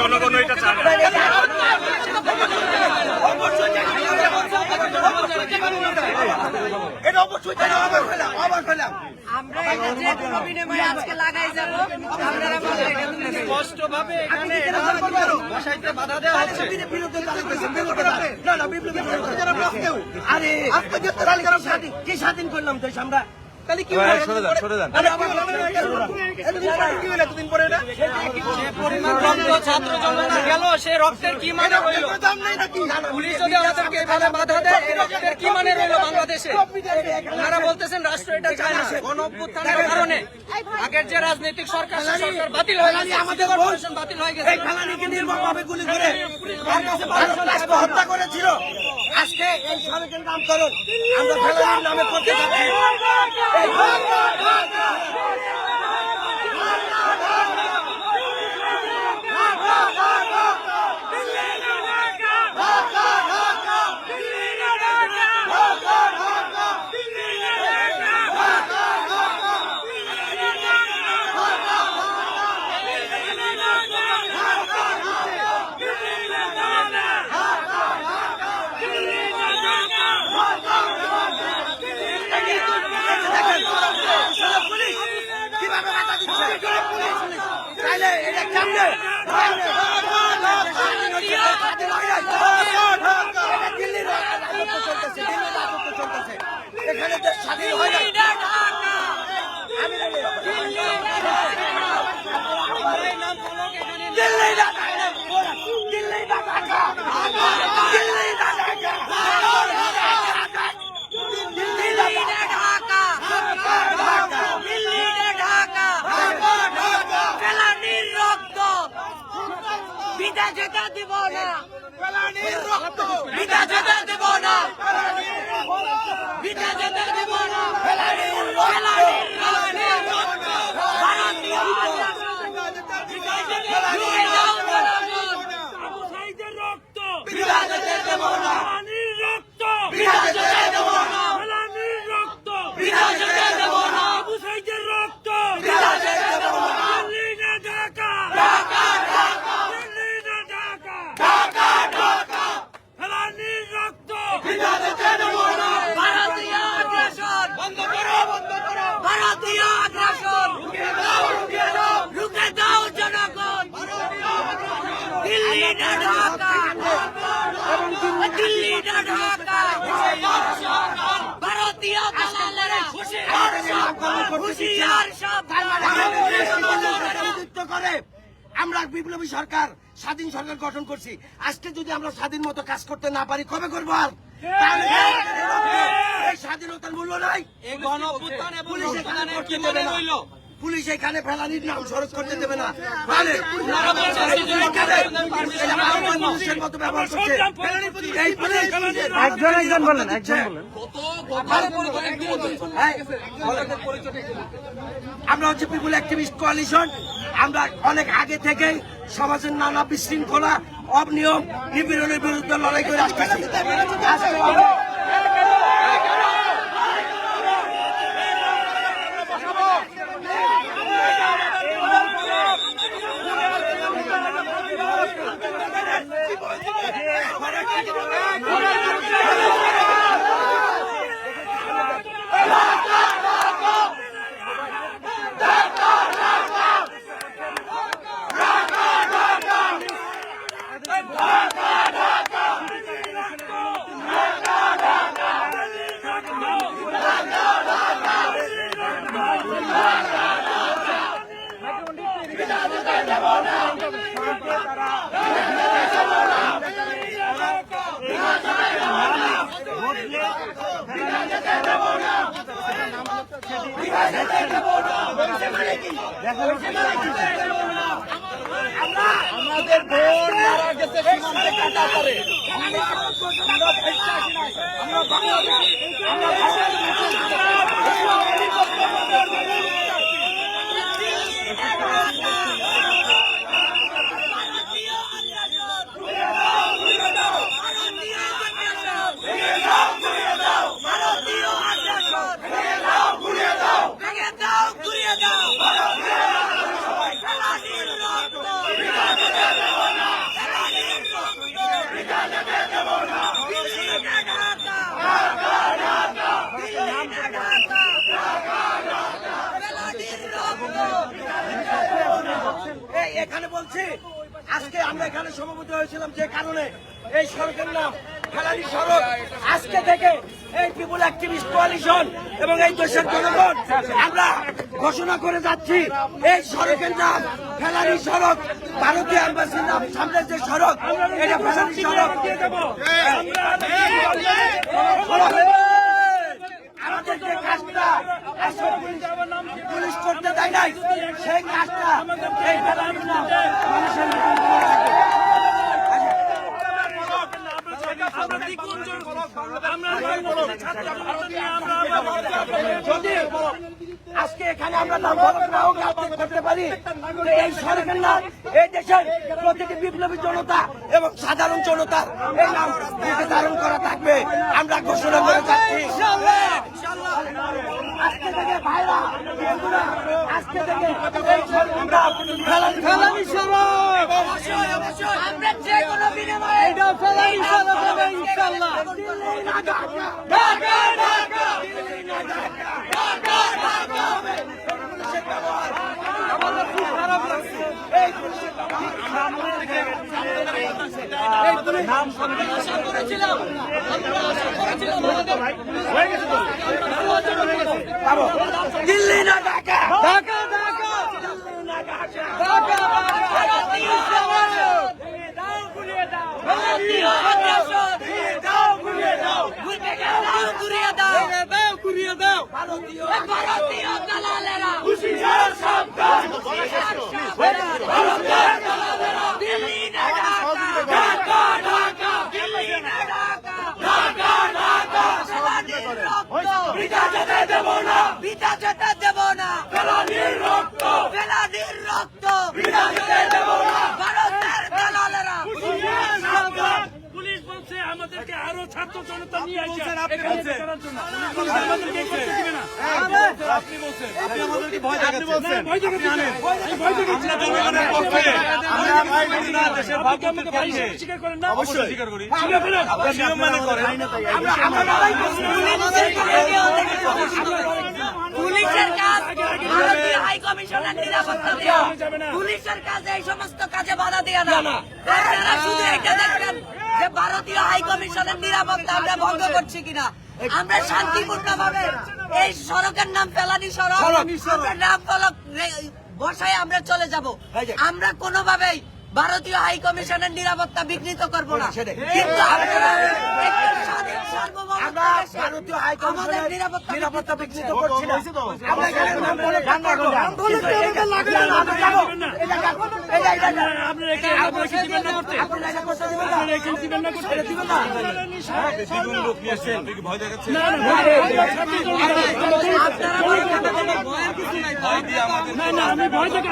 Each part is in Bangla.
জনগণ এটা চায় না। স্পষ্টভাবে এখানে বসাইতে বাধা দেওয়া হচ্ছে। কি স্বাধীন করলাম তো আমরা তাহলে কি ছাত্র জনতা গেল সে রক্তের কি মানে রইল? পুলিশ যদি আমাদেরকে এভাবে বাধা দেয় এই রক্তের কি মানে রইল বাংলাদেশে? আপনারা বলতেছেন রাষ্ট্র এটা চায় না। গণ অভ্যুত্থানের কারণে আগের যে রাজনৈতিক সরকার সরকার বাতিল হয়ে গেছে, আমাদের কর্পোরেশন বাতিল হয়ে গেছে। ফেলানিকে নির্মমভাবে গুলি করে হত্যা করেছিল। আজকে এই সড়কের নামকরণ আমরা ফেলানির নামে করতে যাচ্ছি। এখানে দেশ স্বাধীন হয় না। বিদা যেতে দিব না, রক্ত বিদা যেতে দিব না, বিদা যেতে দিব না, আমরা বিপ্লবী সরকার স্বাধীন সরকার গঠন করছি। আজকে যদি আমরা স্বাধীন মতো কাজ করতে না পারি কবে করবো? আর স্বাধীনতার মূল্য নাই। পুলিশ এখানে ফেলানির নাম সরজ করতে দেবে না। মানুষের মতো ব্যবহার করছে। একজন বলেন, একজন বলেন। আমরা হচ্ছে পিপুল অ্যাক্টিভিস্ট কোয়ালিশন। আমরা অনেক আগে থেকে সমাজের নানা বিশৃঙ্খলা অনিয়ম নিপীড়নের বিরুদ্ধে লড়াই করে আসতেছি। আমাদের বোন মারা গেছে সীমান্তে কাটা পড়ে। ঘুরিয়ে দাও যদি আজকে আমরা এখানে সভাপতি হয়েছিলাম যে কারণে এই সড়কের নাম ফেলানি সড়ক, আজকে থেকে এই পিপুল অ্যাক্টিভিস্ট কোয়ালিশন এবং এই দেশের জনগণ আমরা ঘোষণা করে যাচ্ছি এই সড়কের নাম ফেলানি সড়ক। ভারতীয় এম্বাসির নাম সামনের যে সড়ক এটা ফেলানি সড়ক। আমাদের যে কাজটা পুলিশ করতে দেয় নাই সেই কাজটা এই ফেলানির নাম মানুষের যদি আজকে এখানে আমরা নাম নাও করতে পারি, এই সরকার নাম এই দেশের প্রতিটি বিপ্লবী জনতা এবং সাধারণ জনতা এই নাম ধারণ করা থাকবে। আমরা ঘোষণা করে যাচ্ছি আজকে থেকে ভাইরা, আজকে থেকে এই সরকার নাম ফেলানি সড়ক। আমরা যে কোনো বিনিময়ে এটা ফেলানি সড়ক হবে ইনশাআল্লাহ। ঢাকা ঢাকা আমাদের খুব খারাপ লাগছে। আমরা আশা করেছিলাম আমাদের দিল্লি না ঢাকা, ঢাকা ঢাকা ঢাকা ঘুরিয়ে দাও। ভারতীয় দালালেরা দিল্লি না ঢাকা ঢাকা দিল্লি না ঢাকা ঢাকা ফেলানির রক্ত বিটা যেতে দেব না, বিটা যেতে দেব না, ফেলানির রক্ত বিটা যেতে দেব না, ভারতের দালালেরা। পুলিশ বলছে আমাদেরকে আরো ছাত্র জনতা নিয়ে আসে এখানে করার জন্য। আমাদেরকে এই করতে দিবে না। আপনি বলছেন, আপনি আমাদেরকে ভয় দেখাচ্ছেন। ভয় দেখাচ্ছেন, আমি ভয় দেখাচ্ছি না। জনগণের পক্ষে আমরা ভয় করি না, দেশের ভাগ্যকে ভয় স্বীকার করেন না? অবশ্যই স্বীকার করি। স্বীকার করেন, নিয়ম মানে করেন। পুলিশের কাজ ভারতীয় হাই কমিশনের নিরাপত্তা দেওয়া, পুলিশের কাজ এই সমস্ত কাজে বাধা দেওয়া না। আপনারা শুধু এটা দেখবেন যে ভারতীয় হাই কমিশনের নিরাপত্তা আমরা ভঙ্গ করছি কিনা। আমরা শান্তিপূর্ণ ভাবে এই সড়কের নাম ফেলানি সড়ক, আমরা নাম ফলক বসায় আমরা চলে যাব। আমরা কোনোভাবেই ভারতীয় হাই কমিশনের নিরাপত্তা বিঘ্নিত করব না। কিন্তু আপনারা একটা স্বাধীন সার্বভৌমত্ব দেশে ভারতীয় হাই আমাদের কমিশনের নিরাপত্তা নিরাপত্তা বিঘ্নিত করছি না। আমরা এখানে নাম বলে ঠান্ডা করব। আপনারা এখানে আমাদেরকে দিবেন না করতে? আপনারা এখানে দিবেন না করতে? দিবেন না। বেশিজন লোক নিয়ে আসছেন, আপনি কি ভয় দেখাচ্ছেন? না না, না আমি ভয় দেখে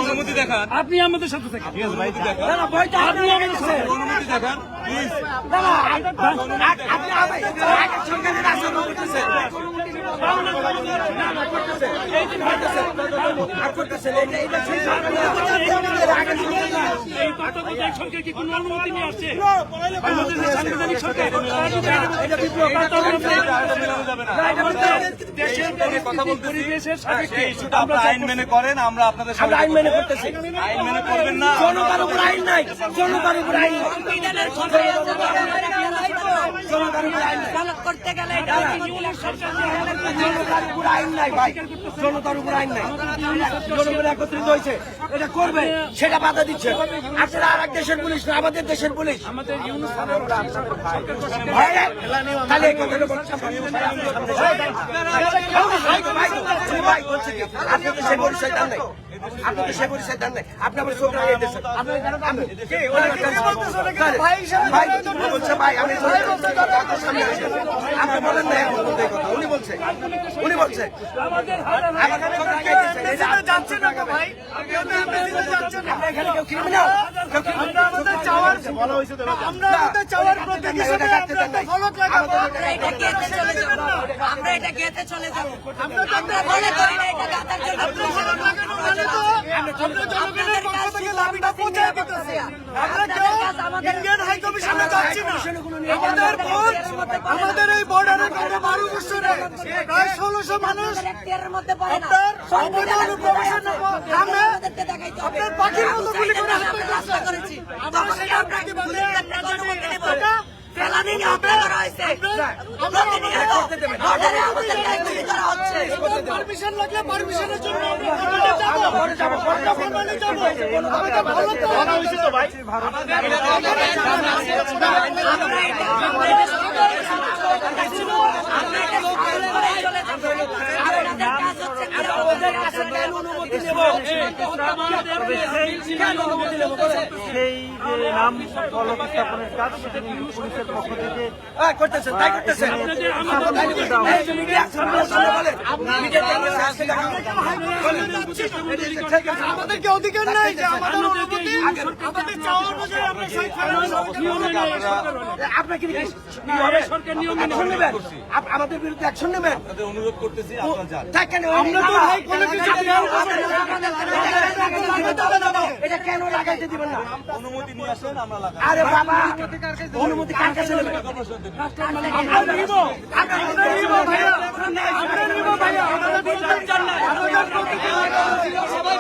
অনুমতি দেখান। আপনি আমাদের সাথে থাকেন। আপনি আমাদের সাথে অনুমতি দেখান প্লিজ। এই তত্ত্বাবধায়ক সরকার কি কোনো অনুমতি নিয়ে আসছে? আমাদের যে সাংবিধানিক সরকার পরিবেশের সাপেক্ষে আমরা আইন মেনে করেন। আমরা আপনাদের সাথে আইন মেনে করতেছি। আইন মেনে করবেন না। জনতার উপর আইন নাই, জনতার উপর আইন নাই। সংবিধানের ক্ষমতা আছে, জনগণের চালক করতে গেলে এটা জনতার উপর আইন নাই ভাই, জনতার উপর আইন নাই। জনগণ একত্রিত হয়েছে, এটা করবে, সেটা বাধা দিচ্ছে। আপনারা আর এক দেশের পুলিশ না, আমাদের দেশের পুলিশ। আমাদের ইউনুস ভয় নেই। খালি এই কথাটা বলছি। ভাই বলছে কি? আপনি তো সে পরিচয় দেন নাই, আপনি তো সে পরিচয় দেন নাই। আপনি আমার চোখ লাগিয়ে দিয়েছেন। ভাই বলছে ভাই আমি সামনে আসি। আপনি বলেন না এখন বলতে কথা। উনি বলছে আমার চোখ লাগিয়ে দিয়েছেন। যাচ্ছে না ভাই, এখানে কেউ ক্রিমিনাল, কেউ আমরা আমাদের চাওয়ার প্রতীক হিসেবে আমরা একটা ফলক লাগাবো। আমরা এটা গেতে চলে যাবো, আমরা এটা গেতে চলে যাবো, আমরা মনে করি না এটা গাতার জন্য ফলক লাগানো মানে তো আমরা জনগণের পক্ষ থেকে দাবিটা পৌঁছায় দিতেছি। আমরা কেউ ইন্ডিয়ান হাই কমিশনে যাচ্ছি না। আমাদের ভোট আমাদের এই বর্ডারের গত 12 বছরে প্রায় 1600 মানুষ এর মধ্যে পড়ে না। আপনার অবৈধ অনুপ্রবেশের নামে আপনার পাখির মতো গুলি করে হত্যা রাস্তা করেছি, তখন কি আমরা পুলিশের অনুমতি নেব? ফেলানি নিয়ে হত্যা করা হয়েছে, প্রতিনিয়ত বর্ডারে আমাদেরকে গুলি করা হচ্ছে। পারমিশন লাগলে পারমিশনের জন্য আমরা বর্ডারে যাব, বর্ডারে যাব, আমাদের ভালো তো বলা হইছে তো ভাই। সেই যে নাম ফলক স্থাপনের কাজ সেটা কিন্তু পুলিশের পক্ষ থেকে করতেছেন তাই করতেছেন। আমাদেরকে অধিকার নাই যে আমাদের অনুমতি আমাদের চাওয়া অনুযায়ী আমরা আপনার কি অ্যাকশন নেবেন? আমাদের বিরুদ্ধে অ্যাকশন নেবেন? অনুরোধ করতেছি আপনারা যান। আমরা তো ভাই কোনো কিছু এটা কেন লাগাইতে দিবেন না? অনুমতি নিয়ে আসেন, আমরা লাগাই। আরে বাবা অনুমতি কার কাছে নেবেন? আমরা নিব, আমরা নিব ভাইয়া, আমরা নিব ভাইয়া, আমাদের বিরুদ্ধে চান না, আমাদের প্রতিনিধি সবাই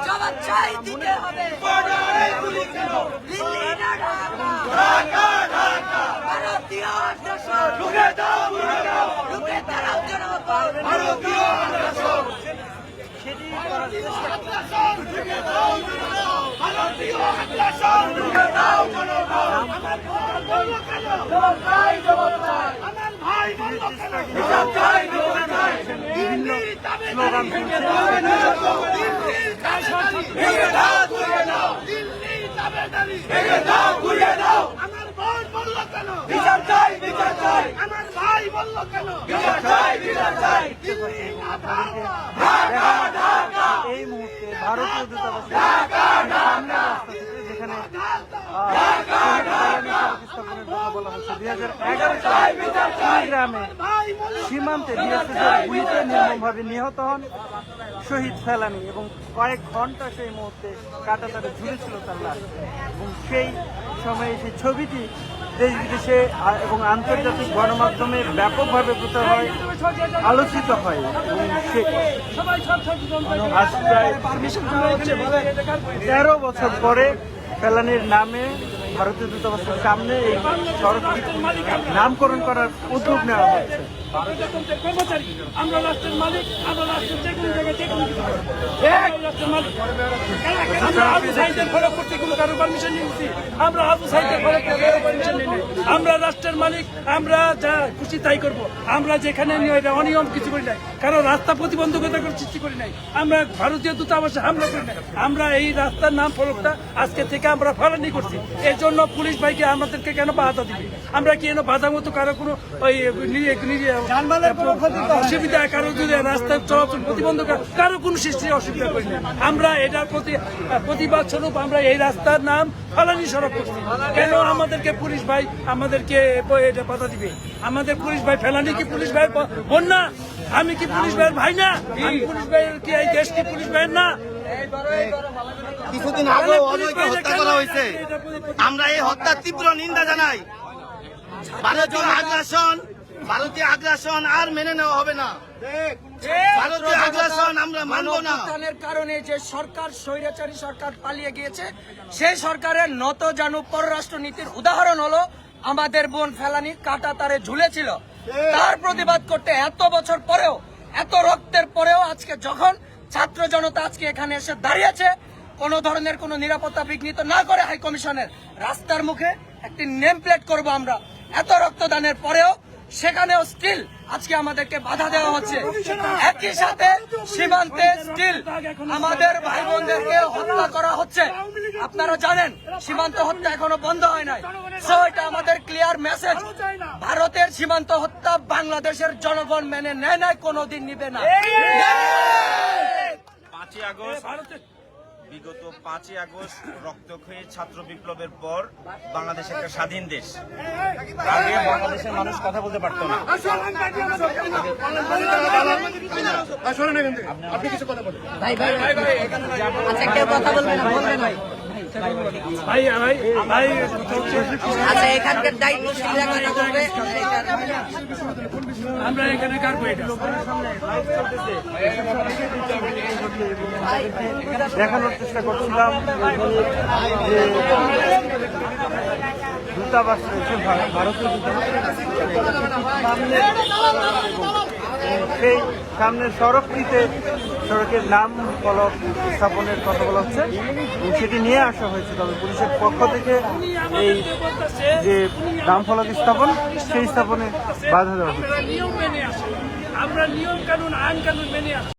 জবাব চাই দিতে হবে। দিল্লি না ঢাকা, ভারতীয় আগ্রাসন রুখে দাঁড়াও জনগণ। স্লোগান এই মুহূর্তে ভারতীয় দূতাবাসের সামনে রাস্তা থেকে যেখানে এখানে স্থাপনের জন্য বলা হচ্ছে। 2011 সালে কুড়িগ্রামে সীমান্তে বিএসএফের গুলিতে নির্মমভাবে নিহত হন শহীদ ফেলানী এবং কয়েক ঘন্টা সেই মুহূর্তে কাঁটাতারে ঝুলেছিল তার লাশ। এবং সেই সময়ে সেই ছবিটি দেশ বিদেশে এবং আন্তর্জাতিক গণমাধ্যমে ব্যাপকভাবে প্রচার হয়, আলোচিত হয়। এবং আজ প্রায় 13 বছর পরে ফেলানীর নামে ভারতীয় দূতাবাসের সামনে এই সড়কটি নামকরণ করার উদ্যোগ নেওয়া হয়েছে। কর্মচারী আমরা রাষ্ট্রের মালিক, আমরা রাষ্ট্রের যে কোনো জায়গায় যে কোনো কিছু করবো। রাষ্ট্রের মালিক আমরা আবু সাইদের ফলো করতে কোনো কারো পারমিশন নিয়েছি, আমরা আবু সাইদের ফলো করতে কারো পারমিশন নিই নাই। আমরা রাষ্ট্রের মালিক, আমরা যা খুশি তাই করবো। আমরা যেখানে অনিয়ম কিছু করি নাই, কারো রাস্তা প্রতিবন্ধকতা সৃষ্টি করি নাই, আমরা ভারতীয় দূতাবাসে হামলা করি নাই। আমরা এই রাস্তার নাম ফলকটা আজকে থেকে আমরা ফালানি করছি। এর জন্য পুলিশ ভাইকে আমাদেরকে কেন বাধা দিবে? আমরা কি এনে বাধা মতো কারো কোনো ওই অসুবিধা, কারো যদি রাস্তায় চলাচল প্রতিবন্ধক কারো কোনো সৃষ্টির অসুবিধা করি না। আমরা এটার প্রতিবাদ স্বরূপ আমরা এই রাস্তার নাম ফালানি সড়ক করছি। কেন আমাদেরকে পুলিশ ভাই আমাদেরকে এটা বাধা দিবে? আমাদের পুলিশ ভাই ফেলানি কি পুলিশ ভাইয়ের বোন না? আমি কি পুলিশ ভাইয়ের ভাই না? আমি পুলিশ ভাইয়ের কি এই দেশ কি পুলিশ ভাইয়ের না? কিছুদিন আগে অজয়কে হত্যা করা হয়েছে, আমরা এই হত্যার তীব্র নিন্দা জানাই। ভারতীয় আগ্রাসন আর মেনে নেওয়া হবে না। ভারতীয় আগ্রাসন আমরা মানব না। গণঅভ্যুত্থানের কারণে যে সরকার, স্বৈরাচারী সরকার পালিয়ে গিয়েছে, সেই সরকারের নতজানু পররাষ্ট্র নীতির উদাহরণ হলো আমাদের বোন ফেলানী কাঁটাতারে ঝুলেছিল। তার প্রতিবাদ করতে এত বছর পরেও, এত রক্তের পরেও আজকে যখন ছাত্র জনতা আজকে এখানে এসে দাঁড়িয়েছে, কোন ধরনের কোন নিরাপত্তা বিঘ্নিত না করে হাই কমিশনের রাস্তার মুখে একটি নেম প্লেট করবো আমরা, এত রক্তদানের পরেও সেখানেও স্টিল আজকে আমাদেরকে বাধা দেওয়া হচ্ছে। একই সাথে সীমান্তে স্টিল আমাদের ভাই বোনদেরকে হত্যা করা হচ্ছে। আপনারা জানেন সীমান্ত হত্যা এখনো বন্ধ হয় নাই। সো এটা আমাদের ক্লিয়ার মেসেজ, ভারতের সীমান্ত হত্যা বাংলাদেশের জনগণ মেনে নেয় নাই, কোনোদিন নিবে না। 5ই আগস্ট, বিগত 5ই আগস্ট রক্তক্ষয়ী ছাত্র বিপ্লবের পর বাংলাদেশ একটা স্বাধীন দেশ। আগে বাংলাদেশের মানুষ কথা বলতে পারতো না। ভাই ভাই আচ্ছা কেউ কথা বলবে না, বলবেন ভাই। ভাই ভাই ভাই আচ্ছা এখানকার দায়িত্বশীলরা কথা বলবে। আমরা এখানে কার বইটা দেখানোর চেষ্টা করছিলাম যে দূতাবাস রয়েছে, ভারতীয় দূতাবাস, সেই সামনের সড়কটিতে সড়কের নাম ফলক স্থাপনের কথা বলা হচ্ছে এবং সেটি নিয়ে আসা হয়েছে। তবে পুলিশের পক্ষ থেকে এই যে নাম ফলক স্থাপন, সেই স্থাপনে বাধা দেওয়া হচ্ছে। নিয়ম মেনে আসে, আমরা নিয়ম কানুন আইন কানুন মেনে আসি।